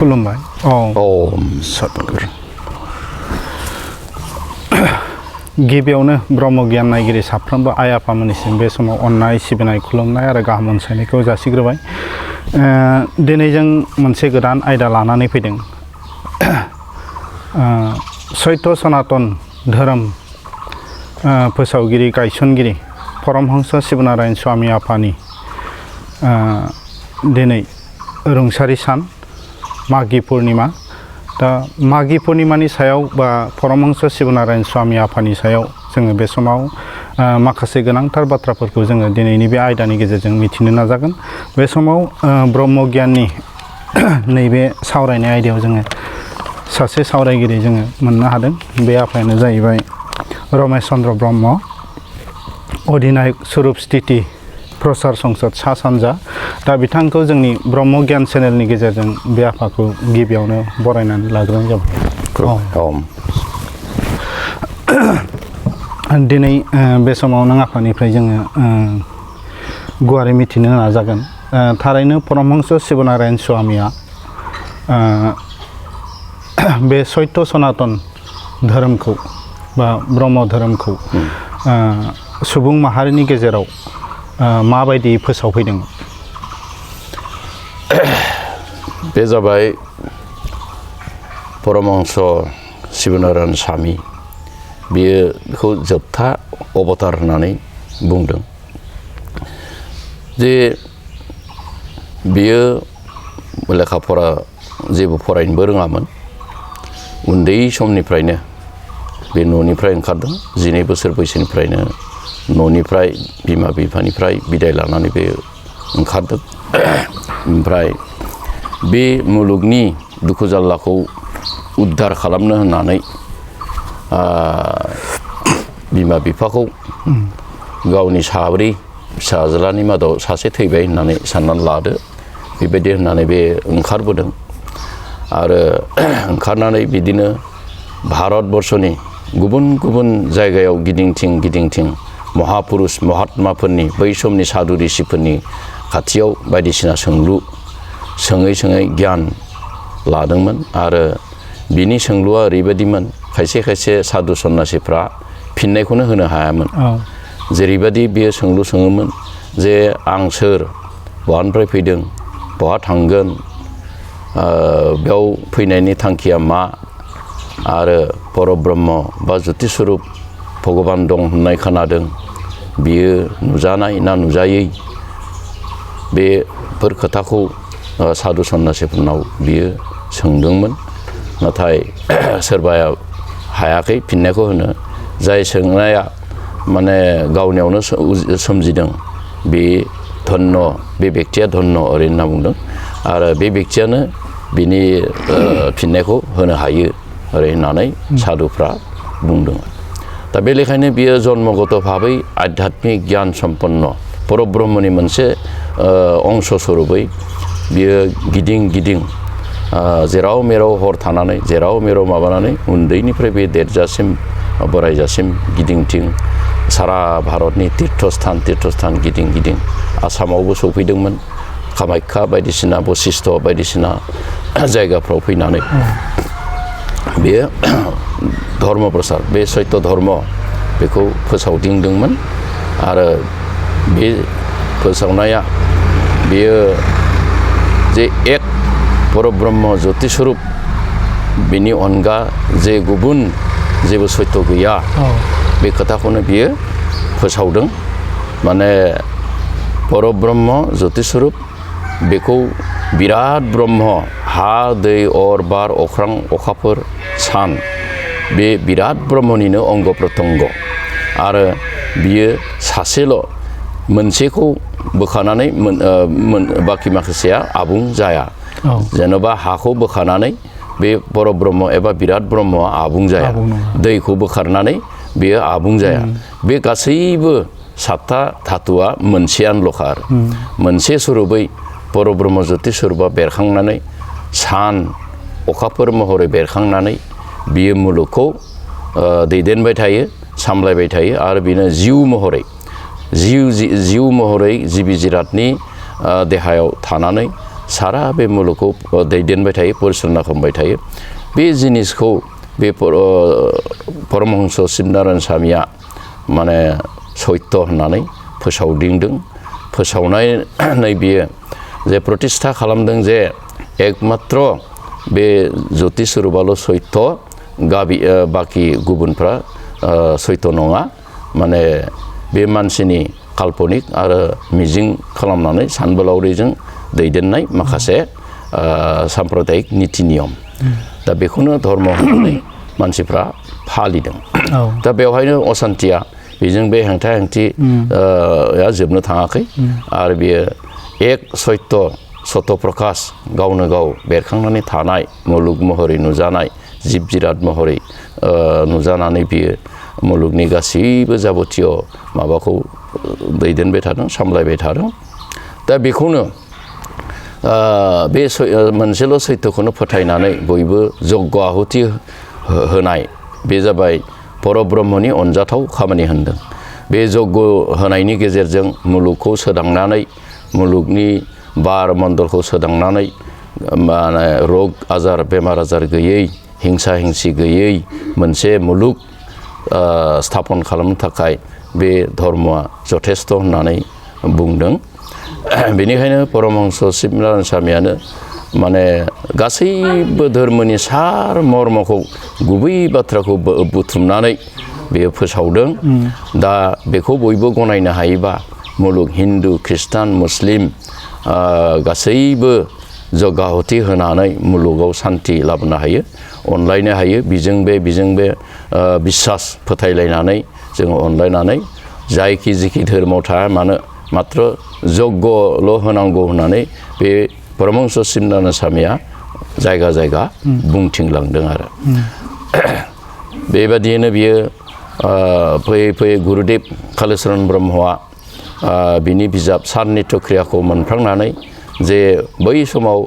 खुलुमबाय ओम सतगुरु गिबियावनो ब्रह्म गियान नायगिरि साफ्रोमबो आइ आफामोननिसिम बे समाव अननाय सिबिनाय खुलुमनाय आरो गाहाम अनसायनायखौ जासिग्रोबाय। दिनै जों मोनसे गोदान आयदा लानानै फैदों। सत्य सनातन धोरोम फोसावगिरि गायसनगिरि परमहंस शिवनारायण स्वामी आफानि दिनै रुंसारि सान माघी पुर्णिमा। दा माघी पुर्णिमानि सायाव बा परमहंस शिवनारायण स्वामी आफानि सायाव जोङो बे समाव माखासे गोनांथार बाथ्राफोरखौ जोङो दिनैनि बे आयदानि गेजेरजों मिथिनो नाजागोन। बे समाव ब्रह्म गियाननि नैबे सावरायनाय आयदायाव जोङो सासे सावरायगिरि जोङो मोननो हादों। बे आफायानो जाहैबाय रमेश चन्द्र ब्रह्म, अधिनायक स्वरूप स्थिति प्रसार संसद सा सानजा। दा बिथांखौ जोंनि ब्रह्म गियान चेनेलनि गेजेरजों बे आफाखौ गिबियावनो बरायनानै लाग्रोनाय जाबाय। दिनै बे समाव नों आफानिफ्राय जोङो गुवारै मिथिनो नाजागोन। थारैनो परमहंस शिवनारायण स्वामीया बे सत्य सनातन धोरोमखौ बा ब्रह्म धोरोमखौ सुबुं माहारिनि गेजेराव माबायदि फोसावफैदों? बे जाबाय परमहंस शिवनारायण स्वामी। बेखौ जोबथा अबतार होननानै बुंदों। जे बियो लेखा फरा जेबो फरायनोबो रोङामोन। उन्दै समनिफ्रायनो बे न'निफ्राय ओंखारदों। 12 बोसोर बैसोनिफ्रायनो न'निफ्राय बिमा बिफानिफ्राय बिदाय लानानै बे ओंखारदों। ओमफ्राय बे मुलुगनि दुखु जारलाखौ उद्धार खालामनो होननानै बिमा बिफाखौ गावनि 4 फिसाज्लानि मादाव सासे थैबाय होननानै साननानै लादो। बेबायदि होननानै बे ओंखारबोदों आरो ओंखारनानै बिदिनो भारतबर्षनि गुबुन गुबुन जायगायाव गिदिंथिं महापुरुष महात्माफोरनि बै समनि साधु ऋषिफोरनि खाथियाव बायदिसिना सोंलु सोङै गियान लादोंमोन। आरो बिनि सोंलुआ ओरैबायदिमोन, खायसे साधु सन्यासिफ्रा फिननायखौनो होनो हायामोन। जेरैबायदि बियो सोंलु सोङोमोन जे आं सोर, बहानिफ्राय फैदों, बहा थांगोन, बेयाव फैनायनि थांखिया मा, आरो परब्रह्म बा ज्योति स्वरूप भगबान दं होननाय खोनादों, बियो नुजानाय ना नुजायै, बेफोर खोथाखौ साधु सन्यासिफोरनाव बियो सोंदोंमोन। नाथाय सोरबाया हायाखै फिननायखौ होनो। जाय सोंनाया माने गावनियावनो सोमजिदों बे धन्य, बे बेक्तिया धन्य ओरै होनना बुंदों। आरो बे बेक्तियानो बिनि फिननायखौ होनो हायो ओरै होननानै साधुफ्रा बुंदों। दा बे लेखायनो बियो जन्मगत भाबै आध्यात्मिक गियान सम्पन्न परब्रह्मनि मोनसे अंश स्वरूपै बियो गिदिं जेराव मेराव हर थानानै जेराव मेराव माबानानै उन्दैनिफ्राय बे देरजासिम बोरायजासिम गिदिंथिं सारा भारतनि तीर्थस्थान गिदिं आसामावबो सौफैदोंमोन। कामाख्या बायदिसिना बशिष्ठ बायदिसिना जायगाफ्राव फैनानै बेयो धर्म प्रसार, बे सत्य धर्म बेखौ फोसावदिंदोंमोन। आरो बे फोसावनाया बेयो जे एक परब्रह्म ज्योति स्वरूप, बिनि अनगा जे गुबुन जेबो सत्य गैया, बे खोथाखौनो बियो फोसावदों। माने परब्रह्म ज्योति स्वरूप बेखौ बिराद ब्रह्म, हा दै अर बार अख्रां अखाफोर सान, बे बिराद ब्रह्मनिनो अंग प्रत्यंग। आरो बियो सासेल', मोनसेखौ बोखानानै बाखि माखासेया आबुं जाया। जेन'बा हाखौ बोखानानै बे परब्रह्म एबा बिराद ब्रह्मआ आबुं जाया, दैखौ बोखारनानै बेयो आबुं जाया। बे गासैबो 7था धातुआ मोनसेयानोल'खा आरो मोनसे स्वरूपै परब्रह्म ज्योति स्वरूपा बेरखांनानै सान अखाफोर महरै बेरखांनानै बियो मुलुगखौ दैदेनबाय थायो, सामलायबाय थायो। आरो बेनो जिउ महरै जिउ महरै जिबि जिरादनि देहायाव थानानै सारा बे मुलुगखौ दैदेनबाय थायो परिचालना खालामबाय थायो बे जिनिसखौ बे परमहंस शिबनारायण स्वामिया माने सत्य होननानै फोसावदिंदों फोसावनानै बियो जे प्रतिष्ठा खालामदों जे एकमात्र बे ज्योति स्वरूपाल' सत्य बाखि गुबुनफ्रा सत्य नङा माने बे मानसिनि काल्पनिक आरो मिजिं खालामनानै सानबोलावरिजों दैदेननाय माखासे साम्प्रदायिक नीति नियम दा बेखौनो धर्म होननानै मानसिफ्रा फालिदों दा बेवहायनो असान्तिया बेजों बे हेंथा हेंथि जोबनो थाङाखै आरो बियो एक सत्य सत्य प्रकाश गावनो गाव बेरखांनानै थानाय मुलुग महरै नुजानाय जिब जिराद महरै नुजानानै बियो मुलुगनि गासैबो जाबोतिय माबाखौ दैदेनबाय थादों सामलायबाय थादों दा बेखौनो बे मोनसेल' सैथोखौनो फोथायनानै बयबो जग्य आहुति होनाय बे जाबाय परब्रह्मनि अनजाथाव खामानि होनदों बे जग्य होनायनि गेजेरजों मुलुगखौ सोदांनानै मुलुगनि बार मण्डलखौ सोदांनानै माने रग आजार बेमार आजार गैयै हिंसा हिंसि गैयै मोनसे मुलुग स्थापन खालामनो थाखाय बे धर्मआ जथेस्थ होननानै बुंदों बेनिखायनो परमहंस शिबनारायण स्वामियानो माने गासैबो धर्मनि सार मर्मखौ गुबै बाथ्राखौ बुथुमनानै बेयो फोसावदों दा बेखौ बयबो गनायनो हायोबा मुलुग हिन्दु खृष्टान मुस्लिम गासैबो जग्याहुति होनानै मुलुगाव सान्ति लाबोनो हायो अनलायनो हायो बिजों बे बिश्वास फोथायलायनानै जोङो अनलायनानै जायखि जिखि धोरोमाव थाया मानो मात्र जग्यल' होनांगौ होननानै बे परमहंस शिबनारायण स्वामिया जायगा जायगा बुंथिंलांदों आरो बेबादियैनो बियो फैयै फैयै गुरुदेब कालिचरन ब्रह्मआ बिनि बिजाब सारनित्य क्रियाखौ मोनफ्लांनानै जे बै समाव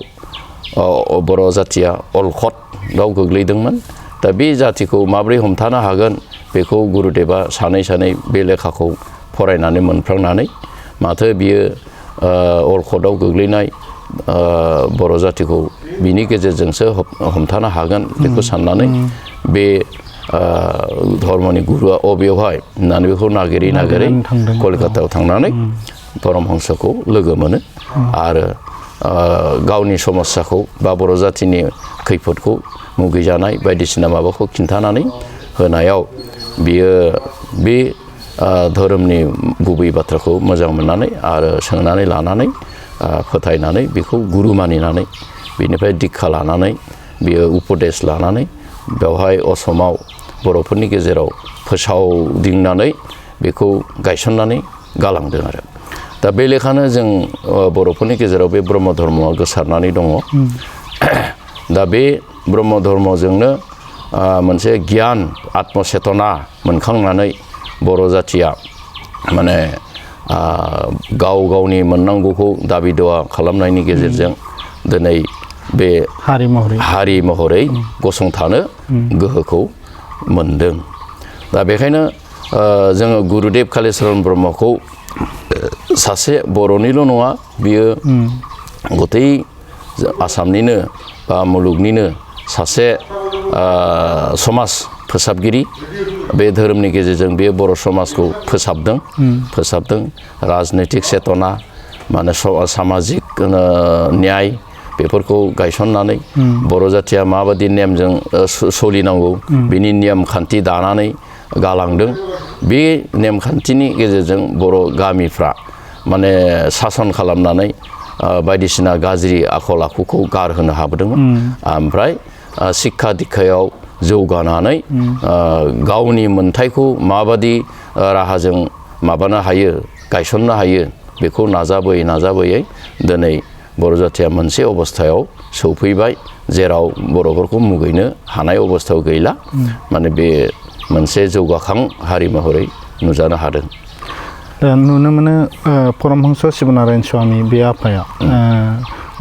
बर' जाथिया अलखदाव गोग्लैदोंमोन दा बे जातिखौ माबोरै हमथानो हागोन बेखौ गुरुदेबा सानै बे लेखाखौ फरायनानै मोनफ्लांनानै माथो बियो अलखदाव गोग्लैनाय बर' जातिखौ बिनि गेजेरजोंसो हमथानो हागोन बेखौ साननानै बे धर्मनि गुरुआ अबेयावहाय होननानै बेखौ नागिरै कलकातायाव थांनानै परमहंसखौ लोगो मोनो आरो गावनि समस्याखौ बा बर' जातिनि खैफोदखौ मुगैजानाय बायदिसिना माबाखौ खिन्थानानै होनायाव बियो बे धोरोमनि गुबै बाथ्राखौ मोजां मोननानै आरो सोंनानै लानानै फोथायनानै बेखौ गुरु मानिनानै बेनिफ्राय दिक्षा लानानै बियो उपदेश लानानै बेवहाय असमाव बर'फोरनि गेजेराव फोसावदिंनानै बेखौ गायसननानै गालांदों आरो दा बे लेखानो जों बर'फोरनि गेजेराव बे ब्रह्म धर्मआ गोसारनानै दङ दा बे ब्रह्म धर्मजोंनो मोनसे गियान आत्मचेतना मोनखांनानै बर' जातिया माने गावनि मोननांगौखौ दाबि दावा खालामनायनि गेजेरजों दिनै बे हारि महरै गसंथानो गोहोखौ मोनदों दा बेखायनो जोङो गुरुदेब कालिचरन ब्रह्मखौ सासे बर'निल' नङा बियो गथै आसामनिनो बा मुलुगनिनो सासे समाज फोसाबगिरि बे धोरोमनि गेजेरजों बे बर' समाजखौ फोसाबदों राजनैतिक चेतना माने सामाजिक न्याय बेफोरखौ गायसननानै बर' जातिया माबायदि नेमजों सोलिनांगौ बिनि नेम खान्थि दानानै गालांदों बे नेमखान्थिनि गेजेरजों बर' गामिफ्रा माने सासन खालामनानै बायदिसिना गाज्रि आखल आखुखौ गारहोनो हाबोदोंमोन ओमफ्राय शिक्षा दिक्षायाव जौगानानै गावनि मोन्थायखौ माबादि राहाजों माबानो हायो गायसननो हायो बेखौ नाजाबोयै दिनै बर' जातिया मोनसे अबस्थायाव सौफैबाय जेराव बर'फोरखौ मुगैनो हानाय अबस्थायाव गैला माने बे मोनसे जौगाखां हारि महरै नुजानो हादों दा नुनो मोनो परमहंस शिबनारायण स्वामी बे आफाया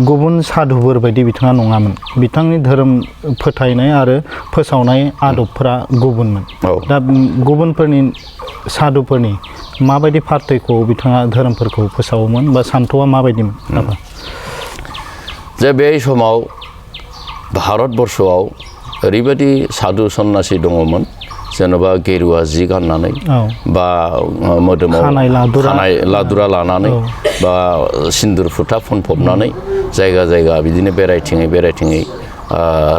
गुबुन साधुफोर बायदि बिथाङा नङामोन बिथांनि धोरोम फोथायनाय आरो फोसावनाय आदबफोरा गुबुनमोन दा गुबुनफोरनि साधुफोरनि माबायदि पार्थक्यखौ बिथाङा धोरोमफोरखौ फोसावोमोन बा सान्थौआ माबायदिमोन जे बे समाव भारतबर्षआव ओरैबायदि साधु सन्यासि दङमोन जेनेबा गेरुवा जि गाननानै बा मोदोमाव खानाय लादुरा लानानै बा सिन्दुर फुथा फुनफबनानै जायगा जायगा बिदिनो बेरायथिङै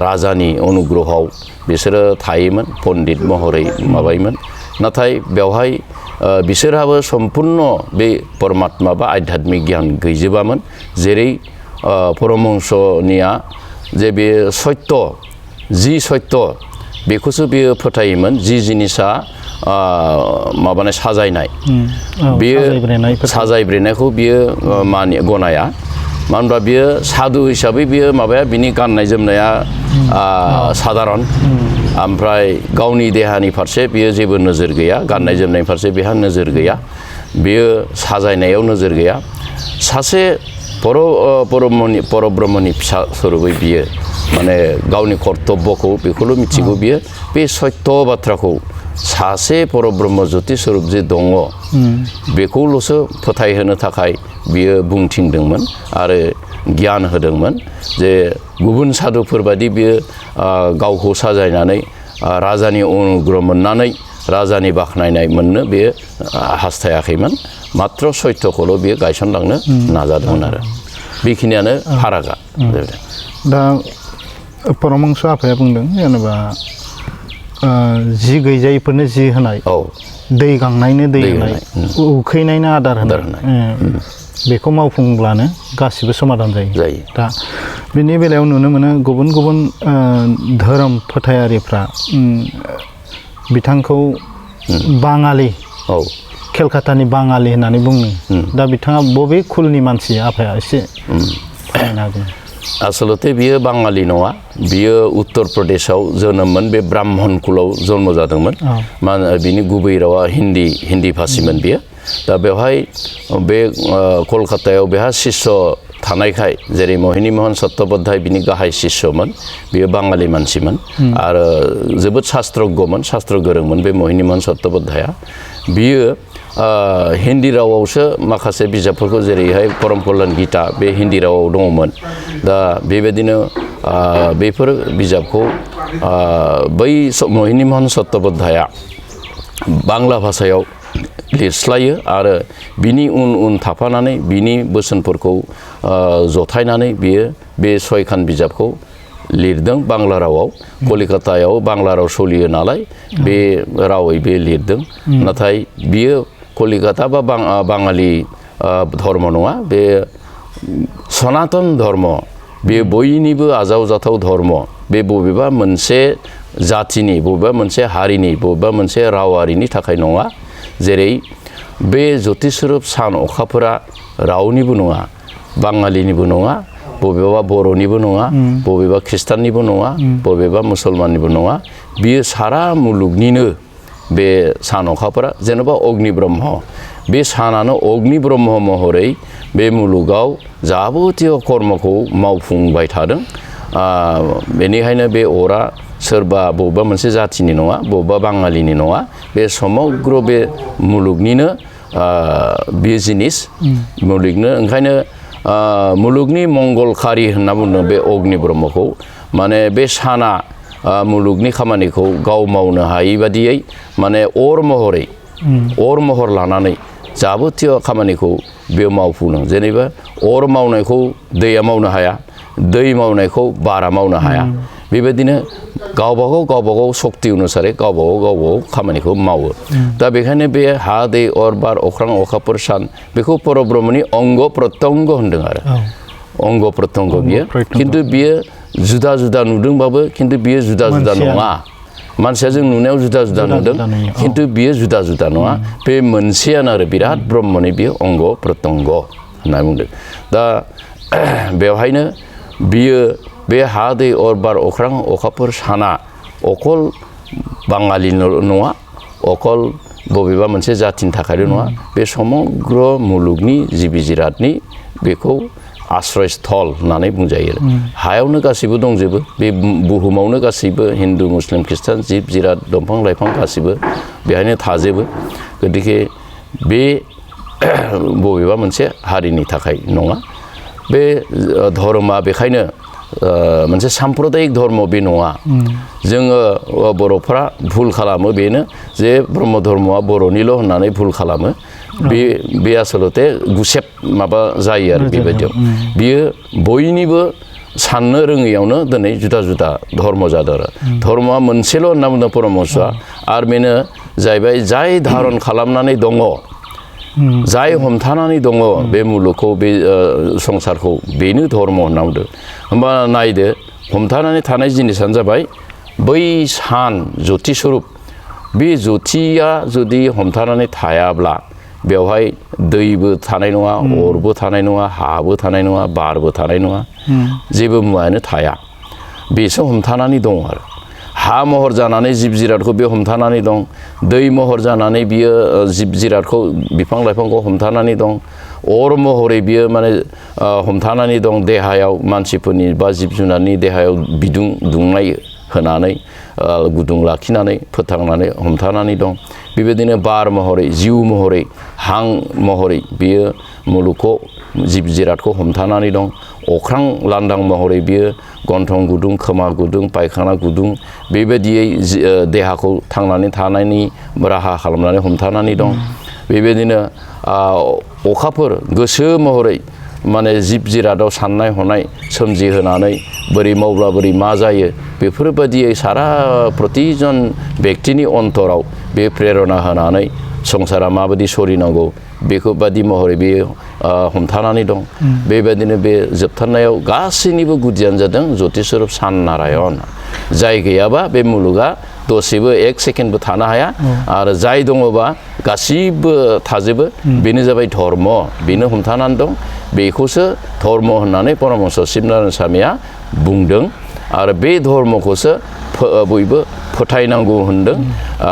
राजानि अनुग्रहआव बिसोरो थायोमोन पण्डित महरै माबायोमोन नाथाय बेवहाय बिसोरहाबो सम्पूर्ण बे परमात्मा बा आध्यात्मिक गियान गैजोबामोन जेरै परमहंसनिया जे बे सत्य जि सत्य बेखौसो बियो फोथायोमोन जि जिनिसा माबानाय साजायनाय बियो साजायब्रेनायखौ बियो गनाया मानो होनबा बियो साधु हिसाबै बियो माबाया बिनि गाननाय जोमनाया साधारन ओमफ्राय गावनि देहानि फारसे बियो जेबो नोजोर गैया गाननाय जोमनायनि फारसे बेहा नोजोर गैया बियो साजायनायाव नोजोर गैया सासे परब्रह्मनि फिसा स्वरूपै बियो माने गावनि कर्तब्यखौ बेखौल' मिथिगौ बियो बे सत्य बाथ्राखौ सासे परब्रह्म ज्योति स्वरूप जे दङ बेखौल'सो फोथायहोनो थाखाय बियो बुंथिंदोंमोन आरो गियान होदोंमोन जे गुबुन साधुफोरबादि बियो गावखौ साजायनानै राजानि अनुग्रह मोननानै राजानि बाख्नायनाय मोननो बियो हास्थायाखैमोन मात्र सत्यखौल' बियो गायसनलांनो नाजादोंमोन आरो बेखिनियानो फारागा दा परमहंस आफाया बुंदों जेनेबा जि गैजायैफोरनो जि होनाय दै गांनायनो दै होनाय उखैनायनो आदार होनाय बेखौ मावफुंब्लानो गासिबो समाधान जायो दा बेनि बेलायाव नुनो मोनो गुबुन गुबुन धोरोम फोथायारिफ्रा बिथांखौ बाङालि केलकातानि बाङालि होननानै बुङो दा बिथाङा बबे कुलनि मानसि आफाया एसे फोरमायनो हागोन आसलते बियो बाङालि नङा बियो उत्तर प्रदेशआव जोनोममोन बे ब्राह्मण कुलाव जन्म जादोंमोन बिनि गुबै रावा हिन्दी भाषीमोन बियो दा बेवहाय बे कलकातायाव बेहा शिष्य थानायखाय जेरै मोहिनी मोहन चट्टोपाध्याय बिनि गाहाय शिष्यमोन बियो बाङालि मानसिमोन आरो जोबोद शास्त्रज्ञमोन शास्त्र गोरोंमोन बे मोहिनी मोहन चट्टोपाध्याया बियो हिन्दी रावावसो माखासे बिजाबफोरखौ जेरैहाय परम कल्याण गीता बे हिन्दी रावाव दङमोन दा बेबायदिनो बेफोर बिजाबखौ बै मोहिनी मोहन चट्टोपाध्याया बांला भाषायाव लिरस्लायो आरो बिनि उन थाफानानै बिनि बोसोनफोरखौ जथायनानै बियो बे सयखान बिजाबखौ लिरदों बांला रावाव कलिकातायाव बांला राव सोलियो नालाय बे रावै बे लिरदों नाथाय बियो कलिकाता बा बाङालि धर्म नङा बे सनातन धर्म बे बयनिबो आजावजाथाव धर्म बे बबेबा मोनसे जातिनि बबेबा मोनसे हारिनि बबेबा मोनसे रावारिनि थाखाय नङा जेरै बे ज्योतिस्वरूप सान अखाफोरा रावनिबो नङा बाङालिनिबो नङा बबेबा बर'निबो नङा बबेबा ख्रिस्टाननिबो नङा बबेबा मुसलमाननिबो नङा बियो सारा मुलुगनिनो बे सान अखाफोरा जेनेबा अग्नि ब्रह्म बे सानानो अग्नि ब्रह्म महरै बे मुलुगाव जाबोतिय कर्मखौ मावफुंबाय थादों बेनिखायनो बे अरा सोरबा बबेबा मोनसे जातिनि नङा बबेबा बाङालिनि नङा बे समग्र बे मुलुगनिनो बे जिनिस मुलुगनो ओंखायनो मुलुगनि मंगलकारि होनना बुंदों बे अग्नि ब्रह्मखौ माने बे साना मुलुगनि खामानिखौ गाव मावनो हायै बादियै माने अर महर लानानै जाबोतिय खामानिखौ बे मावफुंदों जेनेबा अर मावनायखौ दैया मावनो हाया दै मावनायखौ बारा मावनो हाया बेबायदिनो गावबागाव सक्ति अनुसारै गावबागाव खामानिखौ मावो दा बेखायनो बे हा दै अर बार अख्रां अखाफोर सान बेखौ परब्रह्मनि अंग प्रत्यंग होनदों आरो अंग प्रत्यंग बियो खिन्थु बियो जुदा जुदा नुदोंबाबो खिन्थु बियो जुदा जुदा नङा मानसिया जों नुनायाव जुदा जुदा नुदों खिन्थु बियो जुदा जुदा नङा बे मोनसेयानो आरो बिराद ब्रह्मनि बियो अंग प्रत्यंग होनना बुंदों दा बेवहायनो बियो बे हा दै अर बार अख्रां अखाफोर साना अकल बाङालि नङा अकल बबेबा मोनसे जातिनि थाखायल' नङा बे समग्र मुलुगनि जिबि जिरादनि बेखौ आश्रयस्थल होननानै बुंजायो हायावनो गासैबो दंजोबो बे बुहुमावनो गासैबो हिन्दु मुस्लिम ख्रिस्टान जिब जिराद दंफां लाइफां गासैबो बेहायनो थाजोबो गतिके बे बबेबा मोनसे हारिनि थाखाय नङा बे धर्मा बेखायनो मोनसे साम्प्रदायिक धर्म बे नङा जोङो बर'फ्रा भुल खालामो बेनो जे ब्रह्म धर्मआ बर'निल' होननानै भुल खालामो बे आसलते गुसेब माबा जायो आरो बेबायदियाव बियो बयनिबो साननो रोङैयावनो दिनै जुदा जुदा धर्म जादों आरो धर्मआ मोनसेल' होनना बुंदों परमहंसआ आरो बेनो जाहैबाय जाय धारन खालामनानै दङ जाय हमथानानै दङ बे मुलुगखौ बे संसारखौ बेनो धर्म होनना बुंदों होमबा नायदो हमथानानै थानाय जिनिसानो जाबाय बै सान ज्योति स्वरूप बे ज्योतिया जुदि हमथानानै थायाब्ला बेवहाय दैबो थानाय नङा अरबो थानाय नङा हाबो थानाय नङा बारबो थानाय नङा जेबो मुवायानो थाया बेसो हमथानानै दं आरो हा महर जानानै जिब जिरादखौ बे हमथानानै दं दै महर जानानै बियो जिब जिरादखौ बिफां लाइफांखौ हमथानानै दं अर महरै बियो माने हमथानानै दं देहायाव मानसिफोरनि बा जिब जुनारनि देहायाव बिदुं दुंनाय होनानै गुदुं लाखिनानै फोथांनानै हमथानानै दं बेबायदिनो बार महरै जिउ महरै हां महरै बियो मुलुगखौ जिब जिरादखौ हमथानानै दं अख्रां लांदां महरै बियो गन्थं गुदुं खोमा गुदुं पायखाना गुदुं बेबायदियै देहाखौ थांनानै थानायनि राहा खालामनानै हमथानानै दं बेबायदिनो अखाफोर गोसो महरै माने जिब जिरादाव साननाय हनाय सोमजिहोनानै बोरै मावब्ला बोरै मा जायो बेफोरबायदियै सारा प्रतिजन बेक्तिनि अन्तराव बे प्रेरणा होनानै संसारा माबायदि सलिनांगौ बेखौ बादि महरै बे हमथानानै दं बेबायदिनो बे जोबथारनायाव गासैनिबो गुदियानो जादों ज्योति स्वरूप सान नारायण जाय गैयाबा बे मुलुगा दसेबो एक सेकेन्डबो थानो हाया आरो जाय दङबा गासिबो थाजोबो बेनो जाबाय धर्म बेनो हमथानानै दं बेखौसो धर्म होननानै परमहंस शिबनारायण स्वामिया बुंदों आरो बे धर्मखौसो बयबो फोथायनांगौ होनदों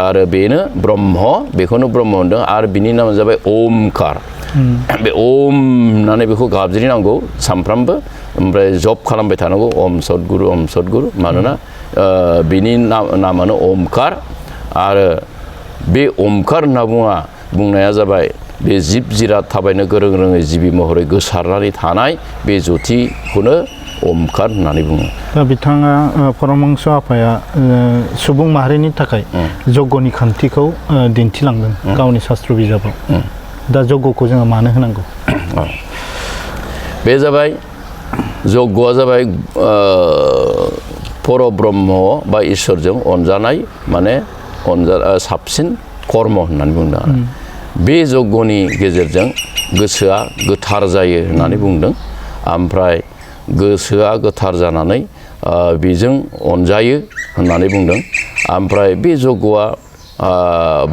आरो बेनो ब्रह्म बेखौनो ब्रह्म होनदों आरो बिनि नामा जाबाय ओमकार बे ओम होननानै बेखौ गाबज्रिनांगौ सानफ्रामबो ओमफ्राय जप खालामबाय थानांगौ ओम सद्गुरु मानोना बिनि नामानो ओमकार आरो बे ओमकार होनना बुंनाया जाबाय बे जिब जिराद थाबायनो गोरों रोङै जिबि महरै गोसारनानै थानाय बे ज्योतिखौनो ओमकार होननानै बुङो दा बिथाङा परमहंस आफाया सुबुं माहारिनि थाखाय जग्यनि खान्थिखौ दिन्थिलांदों गावनि शास्त्र बिजाबाव दा जग्यखौ जोङो मानो होनांगौ बे जाबाय जग्यआ जाबाय परब्रह्म बा इसोरजों अनजानाय माने साबसिन कर्म होननानै बुंदों आरो बे जग्यनि गेजेरजों गोसोआ गोथार जायो होननानै बुंदों ओमफ्राय गोसोआ गोथार जानानै बेजों अनजायो होननानै बुंदों ओमफ्राय बे जग्यआ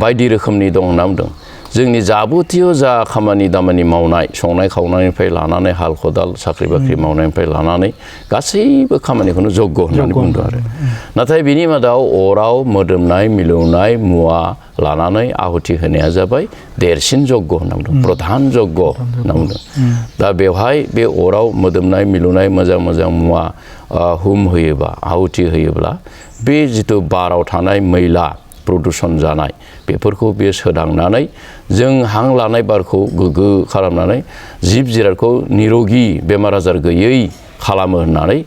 बायदि रोखोमनि दं होनना बुंदों जोंनि जाबुतिय जा खामानि दामानि मावनाय संनाय खावनायनिफ्राय लानानै हाल खदाल साख्रि बाख्रि मावनायनिफ्राय लानानै गासैबो खामानिखौनो जग्य होननानै बुंदों आरो नाथाय बिनि मादाव अराव मोदोमनाय मिलौनाय मुवा लानानै आहुति होनाया जाबाय देरसिन जग्य होनना बुंदों प्रधान जग्य होनना बुंदों दा बेवहाय बे अराव मोदोमनाय मिलौनाय मोजां मोजां मुवा हुम होयोबा आहुति होयोब्ला बे जिथु बाराव थानाय मैला प्रदूषण जानाय बेफोरखौ बे सोदांनानै जों हां लानाय बारखौ गोग्गो खालामनानै जिब जिरादखौ निरोगी बेमार आजार गैयै खालामो होननानै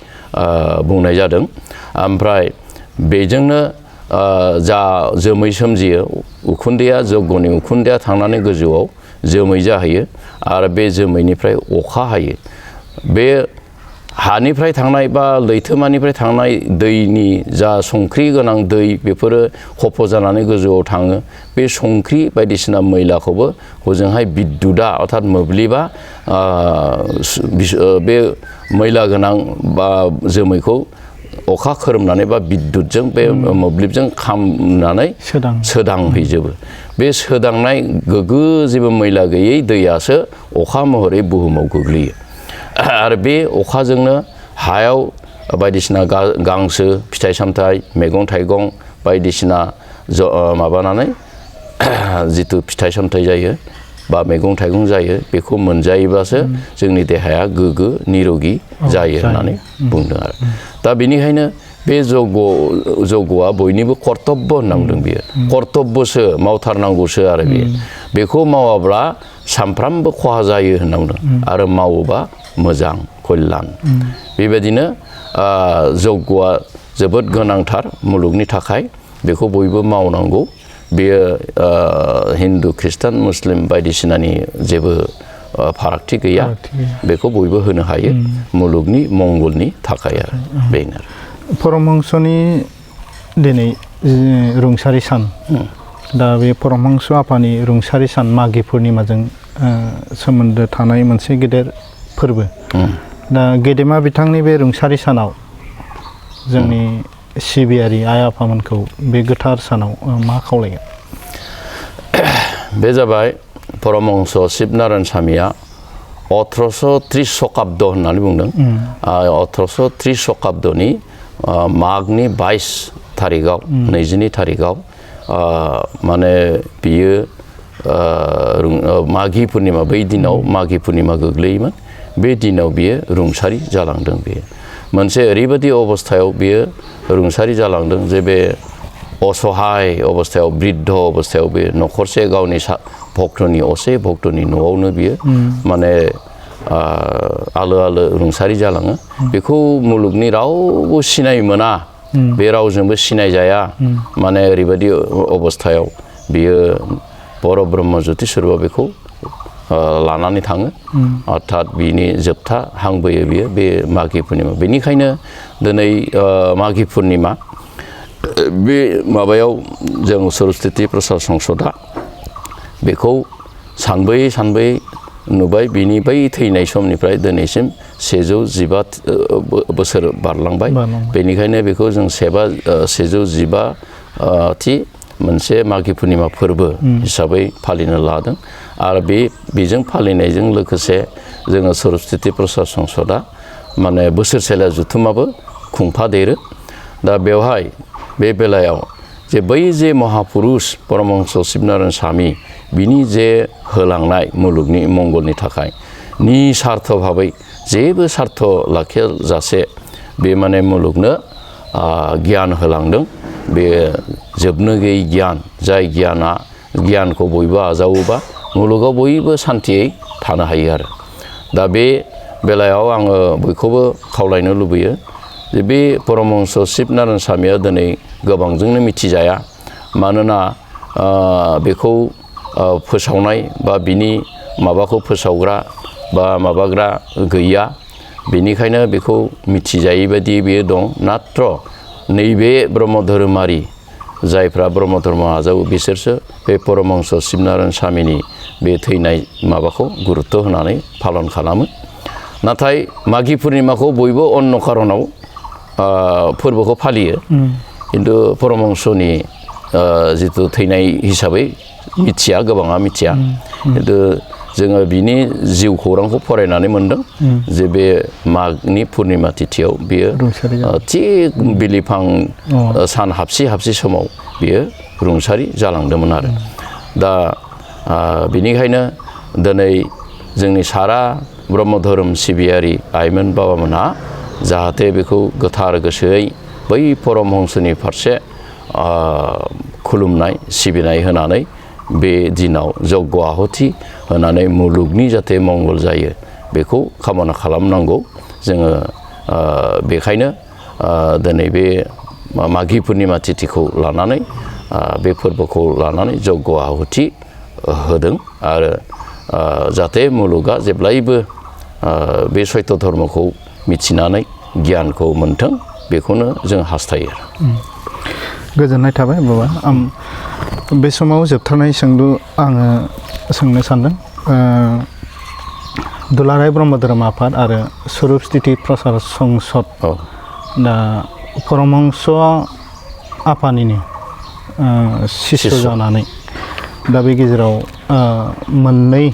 बुंनाय जादों ओमफ्राय बेजोंनो जा जोमै सोमजियो उखुन्दैया जग्यनि उखुन्दैया थांनानै गोजौआव जोमै जाहैयो आरो बे जोमैनिफ्राय अखा हायो बे हानिफ्राय थांनाय बा लैथोमानिफ्राय थांनाय दैनि जा संख्रि गोनां दै बेफोरो खफ' जानानै गोजौआव थाङो बे संख्रि बायदिसिना मैलाखौबो हजोंहाय बिद्युतआ अर्थात मोब्लिबा बे मैला गोनां बा जोमैखौ अखा खोरोमनानै बा बिद्युतजों बे मोब्लिबजों खामनानै सोदांहैजोबो बे सोदांनाय गोग्गो जेबो मैला गैयै दैयासो अखा महरै बुहुमाव गोग्लैयो आरो बे अखाजोंनो हायाव बायदिसिना गांसो फिथाइ सामथाइ मैगं थाइगं बायदिसिना माबानानै जिथु फिथाइ सामथाइ जायो बा मैगं थाइगं जायो बेखौ मोनजायोब्लासो जोंनि देहाया गोग्गो निरोगी जायो होननानै बुंदों आरो दा बेनिखायनो बे जग्यआ बयनिबो कर्तब्य होनना बुंदों बियो कर्तब्यसो मावथारनांगौसो आरो बेखौ मावाब्ला सानफ्रामबो खहा जायो होनना बुंदों आरो मावोबा मोजां कल्यान बेबायदिनो जग्यआ जोबोद गोनांथार मुलुगनि थाखाय बेखौ बयबो मावनांगौ बेयो हिन्दु खृष्टान मुस्लिम बायदिसिनानि जेबो फारागथि गैया बेखौ बयबो होनो हायो मुलुगनि मंगलनि थाखाय आरो बेनो परमहंसनि दिनै रुंसारि सान दा बे परमहंस आफानि रुंसारि सान मागि पुर्निमाजों सोमोन्दो थानाय मोनसे गेदेर फोरबो दा गेदेमा बिथांनि बे रुंसारि सानाव जोंनि सिबियारि आइ आफामोनखौ बे गोथार सानाव मा खावलायगोन बे जाबाय परमहंस शिबनारायण स्वामीया 1830 शकाब्द होननानै बुंदों 1830 शकाब्दनि मागनि 22 थारिखआव 22 थारिखआव माने बियो मागि पुर्निमा बै दिनाव मागि पुर्निमा गोग्लैयोमोन बे दिनाव बियो रुंसारि जालांदों बेयो मोनसे ओरैबायदि अबस्थायाव बियो रुंसारि जालांदों जे बे असहाय अबस्थायाव बृद्ध अबस्थायाव बे न'खरसे गावनि भक्तनि असे भक्तनि न'आवनो बियो माने आलो आलो रुंसारि जालाङो बेखौ मुलुगनि रावबो सिनाय मोना बे रावजोंबो सिनायजाया माने ओरैबायदि अबस्थायाव बियो बर' ब्रह्म ज्योतिषरआ बेखौ लानानै थाङो अर्थात बिनि जोबथा हांबोयो बियो बे मागि पुर्निमा बेनिखायनो दिनै मागि पुर्निमा बे माबायाव जों सरस्वती प्रसाद संसदआ बेखौ सानबोयै सानबोयै नुबाय बिनि बै थैनाय समनिफ्राय दिनैसिम 115 बोसोर बारलांबाय बेनिखायनो बेखौ जों 115 मोनसे मागि पुर्निमा फोरबो हिसाबै फालिनो लादों आरो बेजों फालिनायजों लोगोसे जोङो सरस्वती प्रसाद संसदआ माने बोसोरसेला जुथुमाबो खुंफादेरो दा बेवहाय बे बेलायाव जे बै जे महापुरुष परमहंस शिबनारायण स्वामी बिनि जे होलांनाय मुलुगनि मंगलनि थाखाय निस्वार्थ भाबै जेबो स्वार्थ लाखियाजासे बे माने मुलुगनो गियान होलांदों बे जोबनो गैयै गियान जाय गियानखौ बयबो आजावोबा मुलुगाव बयबो सान्थियै थानो हायो आरो दा बे बेलायाव आङो बयखौबो खावलायनो लुबैयो जे बे परमहंस शिबनारायण स्वामीया दिनै गोबांजोंनो मिथिजाया मानोना बेखौ फोसावनाय बा बिनि माबाखौ फोसावग्रा बा माबाग्रा गैया बेनिखायनो बेखौ मिथिजायै बायदि बेयो दं मात्र नैबे ब्रह्म धोरोमारि जायफ्रा ब्रह्म धर्म आजावो बिसोरसो बे परमहंस शिबनारायण स्वामीनि बे थैनाय माबाखौ गुरुत्व होनानै पालन खालामो नाथाय मागि पुर्निमाखौ बयबो अन्य कारनाव फोरबोखौ फालियो किन्तु परमहंसनि जितु थैनाय हिसाबै मिथिया गोबाङा मिथिया किन्तु जोङो बिनि जिउ खौरांखौ फरायनानै मोनदों जे बे मागनि पुर्निमा तिथियाव बियो थिग बिलिफां सान हाबसि समाव बियो रुंसारि जालांदोंमोन आरो दा बेनिखायनो दिनै जोंनि सारा ब्रह्म धोरोम सिबियारि आइमोन बाबामोनहा जाहाथे बेखौ गोथार गोसोयै बै परमहंसनि फारसे खुलुमनाय सिबिनाय होनानै बे दिनाव जग्य आहुति होनानै मुलुगनि जाहाथे मंगल जायो बेखौ कामना खालामनांगौ जोङो बेखायनो दिनै बे मागि पुर्निमा तिथिखौ लानानै बे फोरबोखौ लानानै जग्य आहुति होदों आरो जाहाथे मुलुगा जेब्लायबो बे सैत्य धर्मखौ मिथिनानै गियानखौ मोनथों बेखौनो जों हास्थायो गोजोननाय थाबाय बाबा बे समाव जोबथारनाय सोंलु आङो सोंनो सानदों दुलाराय ब्रह्म धोरोम आफाद आरो सरस्वती प्रसाद संसद दा परमहंस आफानिनो शिष्य जानानै दा बे गेजेराव मोननै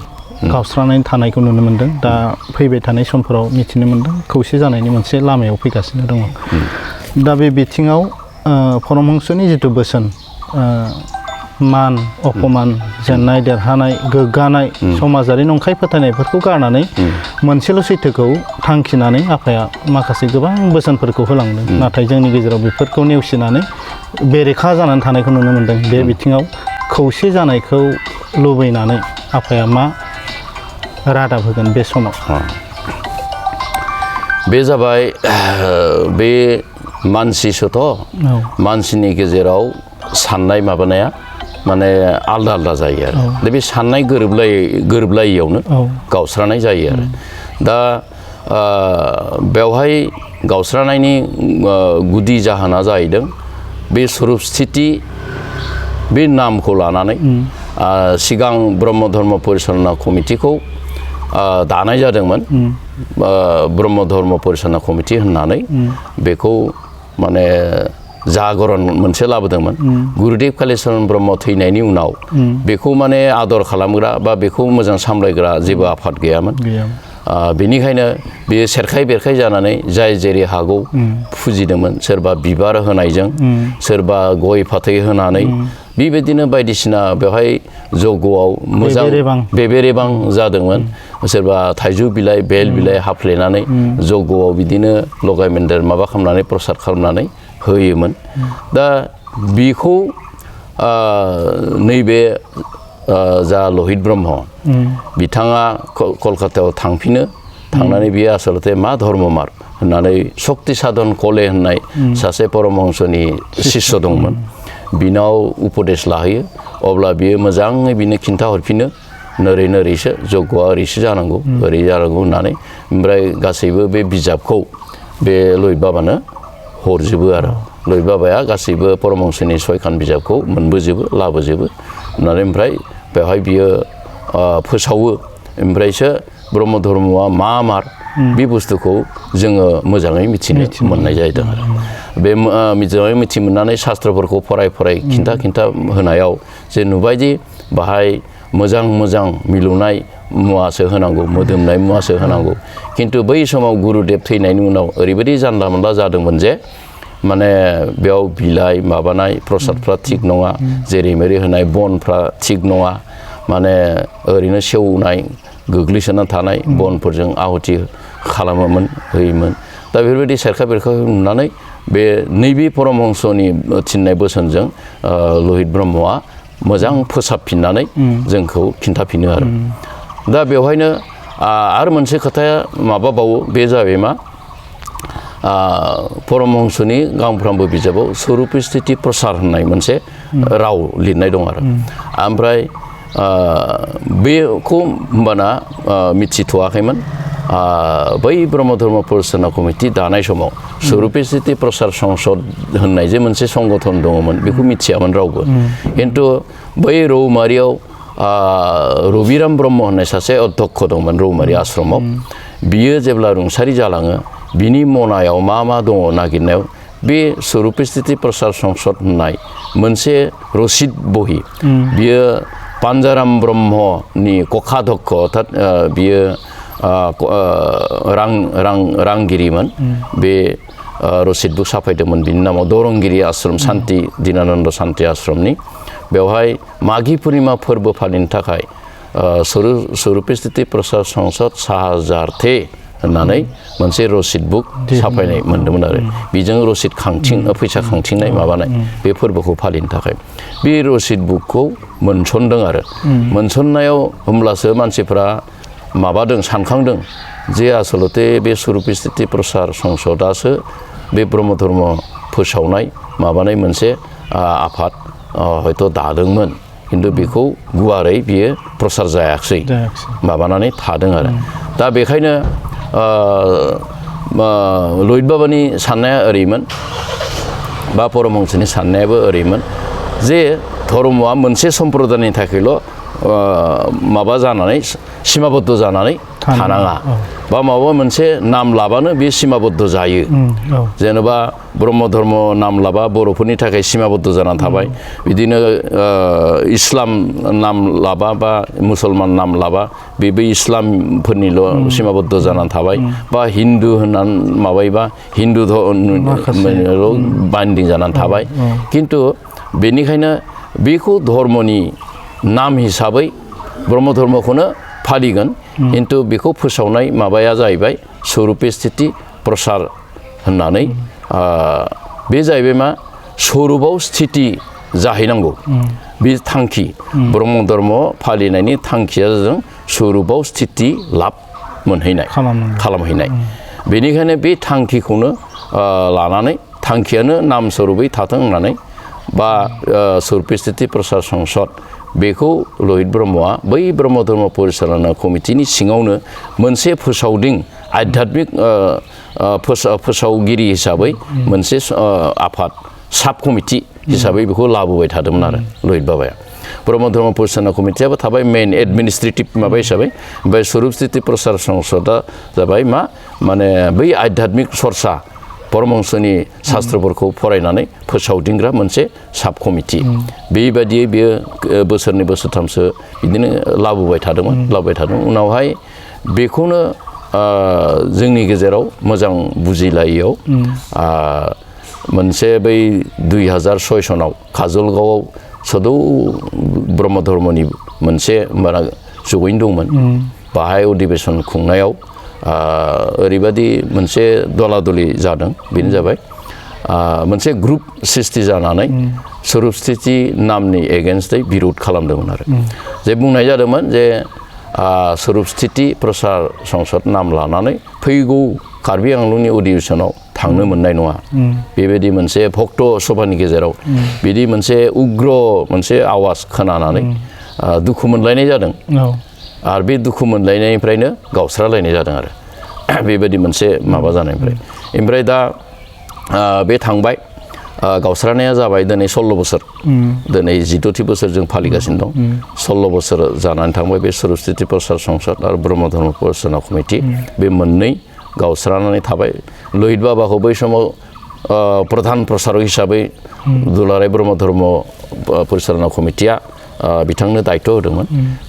गावस्रानानै थानायखौ नुनो मोनदों दा फैबाय थानाय समफोराव मिथिनो मोनदों खौसे जानायनि मोनसे लामायाव फैगासिनो दङ दा बे बिथिङाव परमहंसनि जिथु बोसोन मान अपमान जेननाय देरहानाय गोग्गानाय समाजारि नंखाय फोथायनायफोरखौ गारनानै मोनसेल' सैथोखौ थांखिनानै आफाया माखासे गोबां बोसोनफोरखौ होलांदों नाथाय जोंनि गेजेराव बेफोरखौ नेवसिनानै बेरेखा जानानै थानायखौ नुनो मोनदों बे बिथिङाव खौसे जानायखौ लुबैनानै आफाया मा रादाब होगोन बे समाव बे जाबाय बे मानसिसोथ' मानसिनि गेजेराव साननाय माबानाया माने आलदा आलदा जायो आरो दा बे साननाय गोरोबलायियावनो गावस्रानाय जायो आरो दा बेवहाय गावस्रानायनि गुदि जाहोना जाहैदों बे स्वरुप स्थिति बे नामखौ लानानै सिगां ब्रह्म धर्म परिचालना कमिटिखौ दानाय जादोंमोन ब्रह्म धर्म परिचालना कमिटि होननानै बेखौ माने जागरण मोनसे लाबोदोंमोन गुरुदेव कालिचरण ब्रह्म थैनायनि उनाव बेखौ माने आदर खालामग्रा बा बेखौ मोजां सामलायग्रा जेबो आफाद गैयामोन बेनिखायनो बेयो सेरखाय बेरखाय जानानै जाय जेरै हागौ फुजिदोंमोन सोरबा बिबार होनायजों सोरबा गय फाथै होनानै बेबायदिनो बायदिसिना बेवहाय जगआव मोजां बेबेरेबां जादोंमोन सोरबा थाइजौ बिलाइ बेल बिलाइ हाफ्लेनानै जगआव बिदिनो लगाय मोन्देर माबा खालामनानै प्रसाद खालामनानै होयोमोन दा बेखौ नैबे जा लहित ब्रह्म बिथाङा कलकातायाव थांनानै बियो आसलते मा धर्ममार होननानै शक्ति साधन कले होननाय सासे परमहंसनि शिष्य दंमोन बिनाव उपदेश लाहैयो अब्ला बियो मोजाङै बिनो खिन्थाहरफिनो नोरै नोरैसो जगआ ओरैसो जानांगौ ओरै जानांगौ होननानै ओमफ्राय गासैबो बे बिजाबखौ बे लहित बाबानो हरजोबो आरो लहित बाबाया गासैबो परमहंसनि 6 खान बिजाबखौ मोनबोजोबो लाबोजोबो होननानै ओमफ्राय बेवहाय बियो फोसावो ओमफ्रायसो ब्रह्म धर्मआ मा मार बे बुस्थुखौ जोङो मोजाङै मिथिनो मोननाय जादों आरो बे मोजाङै मिथि मोननानै शास्त्रफोरखौ फराय खिन्था होनायाव जे नुबायदि बाहाय मोजां मिलौनाय मुवासो होनांगौ मोदोमनाय मुवासो होनांगौ खिन्थु बै समाव गुरुदेब थैनायनि उनाव ओरैबायदि जानला मोनला जादोंमोन जे माने बेयाव बिलाइ माबानाय प्रसादफ्रा थिग नङा जेरै मेरै होनाय बनफ्रा थिग नङा माने ओरैनो सेवनाय गोग्लैसोना थानाय बनफोरजों आहुति खालामोमोन होयोमोन दा बेफोरबायदि सेरखा बेरखा नुनानै बे नैबे परमहंसनि थिननाय बोसोनजों लहित ब्रह्मआ मोजां फोसाबफिननानै जोंखौ खिन्थाफिनो आरो दा बेवहायनो आरो मोनसे खोथाया माबाबावो बे जाबाय मा परमहंसनि गांफ्रामबो बिजाबाव स्वरुप स्थिति प्रसार होननाय मोनसे राव लिरनाय दं आरो ओमफ्राय बेखौ होमबाना मिथिथ'वाखैमोन बै ब्रह्म धर्म परिचालना कमिटि दानाय समाव स्वरुप स्थिति प्रसार संसद होननाय जे मोनसे संगठन दङमोन बेखौ मिथियामोन रावबो खिन्थु बै रौमारियाव रबिराम ब्रह्म होननाय सासे अध्यक्ष दंमोन रौमारि आश्रमाव बियो जेब्ला रुंसारि जालाङो बिनि मनायाव मा दङ नागिरनायाव बे स्वरुप स्थिति प्रसार संसद होननाय मोनसे रसिद बहि बियो पान्जाराम ब्रह्मनि कखाध्यक्ष अर्थात बियो रांगिरिमोन बे रसिद बुक साफायदोंमोन बिनि नामाव दरंगिरि आश्रम शान्ति दीनानन्द शान्ति आश्रमनि बेवहाय माघी पुर्णिमा फोरबो फालिनो थाखाय स्वरुप स्थिति प्रसार संसद साहाजार्थे होननानै मोनसे रसिद बुक साफायनाय मोन्दोंमोन आरो बेजों रसिद फैसा खांथिंनाय माबानाय बे फोरबोखौ फालिनो थाखाय बे रसिद बुकखौ मोनसनदों आरो मोनसननायाव होमब्लासो मानसिफ्रा माबादों सानखांदों जे आसलते बे स्वरुप स्थिति प्रसार संसदासो बे ब्रह्म धर्म फोसावनाय माबानाय मोनसे आफाद हयथ' दादोंमोन खिन्थु बेखौ गुवारै बियो प्रसार जायाखिसै माबानानै थादों आरो दा बेखायनो लहित बाबानि साननाया ओरैमोन बा परमहंसनि साननायाबो ओरैमोन जे धर्मआ मोनसे सम्प्रदायनि थाखायल' माबा जानानै सिमाबद्ध जानानै थानाङा बा माबा मोनसे नाम लाबानो बे सिमाबद्ध जायो जेनेबा ब्रह्म धर्म नाम लाबा बर'फोरनि थाखाय सिमाबद्ध जानानै थाबाय बिदिनो इस्लाम नाम लाबा बा मुसलमान नाम लाबा बेबो इस्लामफोरनिल' सिमाबद्ध जानानै थाबाय बा हिन्दु होननानै माबायोबा हिन्दु बाइन्डिं जानानै थाबाय खिन्थु बेनिखायनो बेखौ धर्मनि नाम हिसाबै ब्रह्म धर्मखौनो फालिगोन खिन्थु बेखौ फोसावनाय माबाया जाहैबाय स्वरुप स्थिति प्रसार होननानै बे जाहैबाय मा स्वरुपाव स्थिति जाहैनांगौ बे थांखि ब्रह्म धर्म फालिनायनि थांखिया जादों स्वरूपाव स्थिति लाब मोनहैनाय खालामहैनाय बेनिखायनो बे थांखिखौनो लानानै थांखियानो नाम स्वरूपै थाथों होननानै बा स्वरूप स्थिति प्रसार संसद बेखौ लहित ब्रह्मआ बै ब्रह्म धर्म परिचालना कमिटिनि सिङावनो मोनसे फोसावदिं आध्यात्मिक फोसावगिरि हिसाबै मोनसे आफाद साब कमिटि हिसाबै बेखौ लाबोबाय थादोंमोन आरो लहित बाबाया ब्रह्म धर्म परिचालना कमिटियाबो थाबाय मेन एडमिनिस्ट्रेटिभ माबा हिसाबै ओमफ्राय स्वरूप स्थिति प्रसार संसदआ जाबाय मा माने बै आध्यात्मिक सरसा परमहंसनि शास्त्रफोरखौ फरायनानै फोसावदिंग्रा मोनसे साब कमिटि बेबायदियै बेयो बोसोरनै बोसोरथामसो बिदिनो लाबोबाय थादोंमोन उनावहाय बेखौनो जोंनि गेजेराव मोजां बुजिलायैयाव मोनसे बै 2006 सनाव काजलगावआव सदौ ब्रह्म धर्मनि मोनसे जयैनो दंमोन बाहाय अधिवेशन खुंनायाव ओरैबायदि मोनसे दलादलि जादों बेनो जाबाय मोनसे ग्रुप सृष्टि जानानै स्वरूप स्थिति नामनि एगेन्स्टै बिरोध खालामदोंमोन आरो जे बुंनाय जादोंमोन जे स्वरूप स्थिति प्रसार संसद नाम लानानै फैगौ कार्बि आंलंनि अधिवेशनाव थांनो मोननाय नङा बेबायदि मोनसे भक्त सभानि गेजेराव बिदि मोनसे उग्र मोनसे आवाज खोनानानै दुखु मोनलायनाय जादों आरो बे दुखु मोनलायनायनिफ्रायनो गावस्रालायनाय जादों आरो बेबायदि मोनसे माबा जानायनिफ्राय ओमफ्राय दा बे थांबाय गावस्रानाया जाबाय दिनै 16 बोसोर दिनै 14थि बोसोर जों फालिगासिनो दं 16 बोसोर जानानै थांबाय बे स्वरूप स्थिति प्रसार संसद आरो ब्रह्म धर्म परिचालना कमिटि बे मोननै गावस्रानानै थाबाय लहित बाबाखौ बै समाव प्रधान प्रसारक हिसाबै दुलाराय ब्रह्म धर्म परिचालना कमिटिया बिथांनो दायित्व होदोंमोन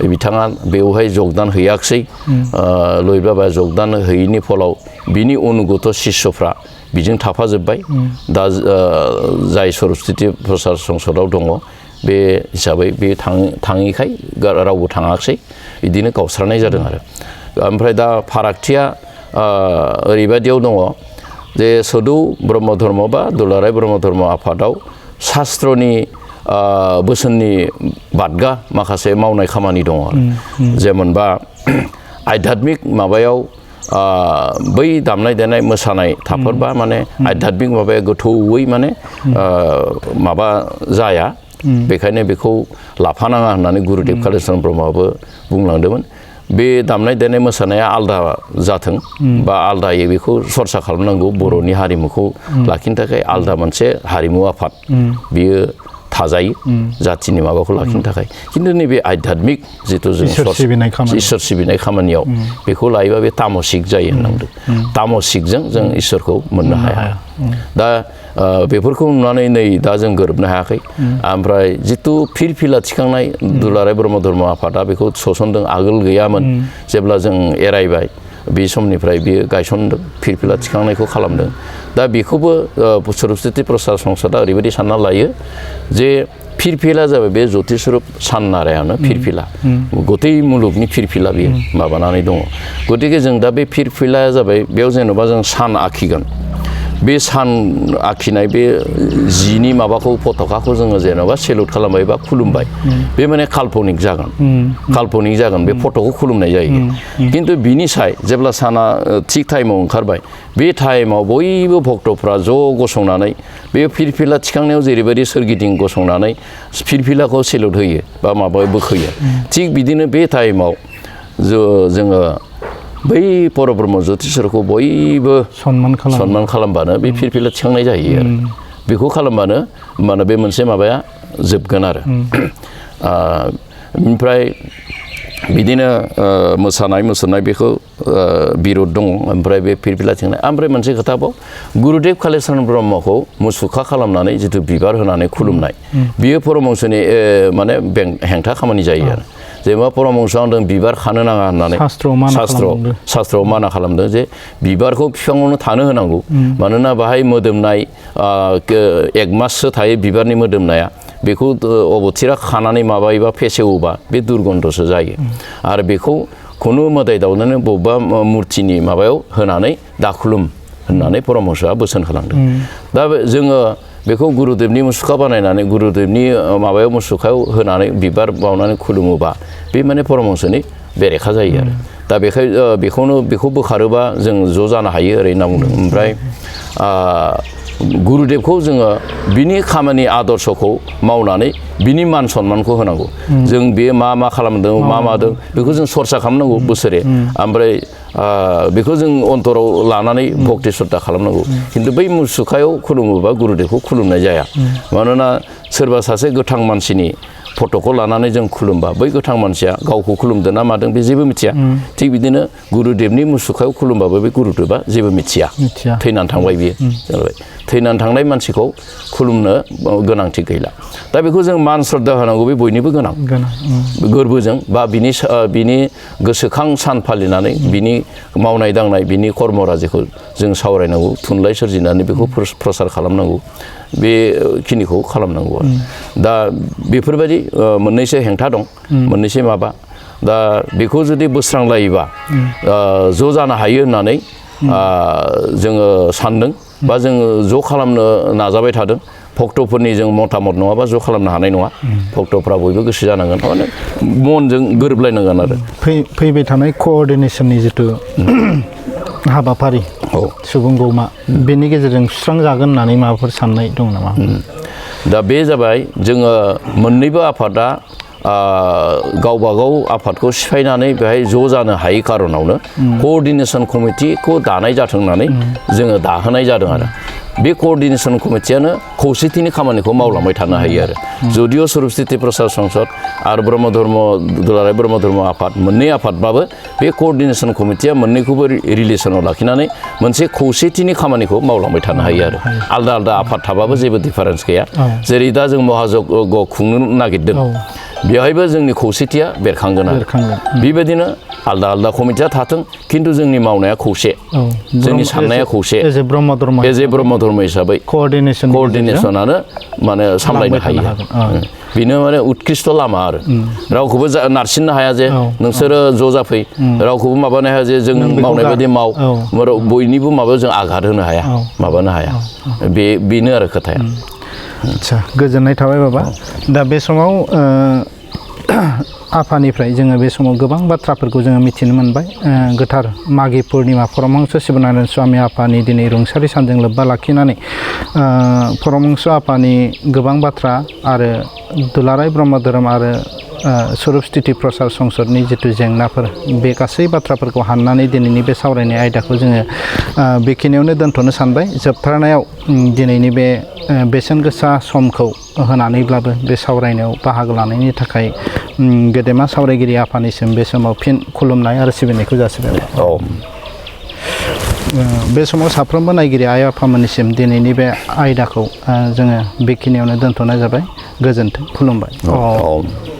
बिथाङा बेवहाय जगदान हैयाखिसै लहित बाबाया जगदान हैयैनि फलाव बिनि अनुगत शिष्यफ्रा बिजों थाफाजोब्बाय दा जाय स्वरूप स्थिति प्रसार संसदआव दङ बे हिसाबै बे थाङैखाय रावबो थाङाखिसै बिदिनो गावस्रानाय जादों आरो ओमफ्राय दा फारागथिया ओरैबायदियाव दङ जे सदौ ब्रह्म धर्म बा दुलाराय ब्रह्म धर्म आफादाव शास्त्रनि बोसोननि बादगा माखासे मावनाय खामानि दङ जेमोनबा आध्यात्मिक माबायाव बै दामनाय देनाय मोसानाय थाफोरबा माने आध्यात्मिक माबाया गोथौयै माने माबा जाया बेखायनो बेखौ लाफानाङा होननानै गुरुदेब कालिचरण ब्रह्मआबो बुंलांदोंमोन बे दामनाय देनाय मोसानाया आलदा जाथों बा आलदायै बेखौ सरसा खालामनांगौ बर'नि हारिमुखौ लाखिनो थाखाय आलदा मोनसे हारिमु आफाद बियो थाजायो जाथिनि माबाखौ लाखिनो थाखाय किन्तु नैबे आध्यात्मिक जिथु जों इसोर सिबिनाय खामानियाव बेखौ लायोबा बे तामसिक जायो होननांदों तामसिकजों जों इसोरखौ मोननो हाया दा बेफोरखौ नुनानै नै दा जों गोरोबनो हायाखै ओमफ्राय जिथु फिरफिला थिखांनाय दुलाराय ब्रह्म धर्म आफादा बेखौ सोसनदों आगोल गैयामोन जेब्ला जों एरायबाय बे समनिफ्राय बियो गायसनदों फिरफिला थिखांनायखौ खालामदों दा बेखौबो स्वरूप स्थिति प्रसार संसदआ ओरैबायदि सानना लायो जे फिरफिला जाबाय बे ज्योतिस्वरूप सान नारायण फिरफिला गथै मुलुगनि फिरफिला बियो माबानानै दङ गतिके जों दा बे फिरफिलाया जाबाय बेयाव जेनेबा जों सान आखिगोन बे सान आखिनाय बे जिनि माबाखौ पताकाखौ जोङो जेनेबा सेलुट खालामबाय बा खुलुमबाय बे माने काल्पनिक जागोन बे फट'खौ खुलुमनाय जायो किन्तु बिनि साय जेब्ला साना थिग टाइमाव ओंखारबाय बे टाइमाव बयबो भक्तफ्रा ज' गसंनानै बे फिरफिला थिखांनायाव जेरैबायदि सोरगिदिं गसंनानै फिरफिलाखौ सेलुट होयो बा माबा बोखोयो थिग बिदिनो बे टाइमाव जोङो बै परब्रह्म ज्योतिस्वरखौ बयबो सनमान खालामबानो बे फिरफिला थिखांनाय जायो आरो बेखौ खालामबानो होमबानो बे मोनसे माबाया जोबगोन आरो ओमफ्राय बिदिनो मोसानाय मुसुरनाय बेखौ बिरोध दङ ओमफ्राय बे फिरफिला थिखांनाय ओमफ्राय मोनसे खोथाबाव गुरुदेब कालिचरण ब्रह्मखौ मुसुखा खालामनानै जिथु बिबार होनानै खुलुमनाय बियो परमहंसनि माने हेंथा खामानि जायो आरो जेनेबा परमहंसआ होनदों बिबार खानो नाङा होननानै शास्त्रआव माना खालामदों जे बिबारखौ बिफाङावनो थानो होनांगौ मानोना बाहाय मोदोमनाय 1 माससो थायो बिबारनि मोदोमनाया बेखौ अबथिरा खानानै माबायोबा फेसेवोबा बे दुर्गन्धसो जायो आरो बेखौ खुनु मोदाय दावनानै बबेबा मुर्तिनि माबायाव होनानै दाखुलुम होननानै परमहंसआ बोसोन होलांदों दा जोङो बेखौ गुरुदेबनि मुसुखा बानायनानै गुरुदेबनि माबायाव मुसुखायाव होनानै बिबार बावनानै खुलुमोबा बे माने परमहंसनि बेरेखा जायो आरो दा बेखौ बोखारोबा जों ज' जानो हायो ओरै होनना बुंदों ओमफ्राय गुरुदेबखौ जोङो बिनि खामानि आदर्शखौ मावनानै बिनि मान सन्मानखौ होनांगौ जों बे मा खालामदों मा मादों बेखौ जों सरसा खालामनांगौ बोसोरे ओमफ्राय बेखौ जों अन्तराव लानानै भक्ति श्रद्धा खालामनांगौ खिन्थु बै मुसुखायाव खुलुमोबा गुरुदेबखौ खुलुमनाय जाया मानोना सोरबा सासे गोथां मानसिनि फट'खौ लानानै जों खुलुमबा बै गोथां मानसिया गावखौ खुलुमदों ना मादों बे जेबो मिथिया थिग बिदिनो गुरुदेबनि मुसुखायाव खुलुमबाबो बे गुरुदेबा जेबो मिथिया थैनानै थांबाय बियो जाबाय थैनानै थांनाय मानसिखौ खुलुमनो गोनांथि गैला दा बेखौ जों मान श्रद्धा होनांगौ बे बयनिबो गोनां गोरबोजों बा बिनि गोसोखां सान फालिनानै बिनि मावनाय दांनाय बिनि कर्मराजिखौ जों सावरायनांगौ थुनलाइ सोरजिनानै बेखौ प्रसार खालामनांगौ बेखिनिखौ खालामनांगौ आरो दा बेफोरबायदि मोननैसो हेंथा दं मोननैसो माबा दा बेखौ जुदि बोस्रांलायोबा ज' जानो हायो होननानै जोङो सानदों बा जोङो ज' खालामनो नाजाबाय थादों भक्तफोरनि जों मतामत नङाबा ज' खालामनो हानाय नङा भक्तफ्रा बयबो गोसो जानांगोन माने मनजों गोरोबलायनांगोन आरो फैबाय थानाय कअर्डिनेसननि जिथु हाबाफारि सुबुं गौमा बेनि गेजेरजों सुस्रांजागोन होननानै माबाफोर साननाय दं नामा दा बे जाबाय जोङो मोननैबो आफादा गावबागाव आफादखौ सिफायनानै बेहाय ज' जानो हायै खारनावनो कअर्डिनेसन कमिटिखौ दानाय जाथों होननानै जोङो दाहोनाय जादों आरो बे कअर्डिनेसन कमिटियानो खौसेथिनि खामानिखौ मावलांबाय थानो हायो आरो जदिअ स्वरूपस्थिति प्रसार संसद आरो ब्रह्म धर्म दुलाराय ब्रह्म धर्म आफाद मोननै आफादबाबो बे कअर्डिनेसन कमिटिया मोननैखौबो रिलेसनाव लाखिनानै मोनसे खौसेथिनि खामानिखौ मावलांबाय थानो हायो आरो आलदा आलदा आफाद थाबाबो जेबो डिफारेन्स गैया जेरै दा जों महाजग खुंनो नागिरदों बेवहायबो जोंनि खौसेथिया बेरखांगोन आरो बेबायदिनो आलदा आलदा कमिटिया थाथों खिन्थु जोंनि मावनाया खौसे जोंनि साननाया खौसे एज ए ब्रह्म धर्म हिसाबै कअर्डिनेसनानो माने सामलायनो हायो बेनो माने उत्कृष्ट लामा आरो रावखौबो नारसिननो हाया जे नोंसोरो ज' जाफै रावखौबो माबानो हाया जे जों मावनाय बायदि माव बयनिबो माबायाव जों आघात होनो हाया माबानो हाया बेनो आरो खोथाया आच्छा गोजोननाय थाबाय बाबा दा बे समाव आफानिफ्राय जोङो बे समाव गोबां बाथ्राफोरखौ जोङो मिथिनो मोनबाय गोथार मागि पुर्निमा परमहंस शिबनारायण स्वामी आफानि दिनै रुंसारि सानजों लोब्बा लाखिनानै परमहंस आफानि गोबां बाथ्रा आरो दुलाराय ब्रह्म धोरोम आरो स्वरूपस्थिति प्रसार संसदनि जिथु जेंनाफोर बे गासै बाथ्राफोरखौ हाननानै दिनैनि बे सावरायनाय आयदाखौ जोङो बेखिनियावनो दोनथ'नो सानबाय जोबथारनायाव दिनैनि बे बेसेन गोसा समखौ होनानैब्लाबो बे सावरायनायाव बाहागो लानायनि थाखाय गेदेमा सावरायगिरि आफानिसिम बे समाव फिन खुलुमनाय आरो सिबिनायखौ जासिबाय बे समाव साफ्रोमबो नायगिरि आइ आफामोननिसिम दिनैनि बे आयदाखौ जोङो बेखिनियावनो दोनथ'नाय जाबाय गोजोन्थों खुलुमबाय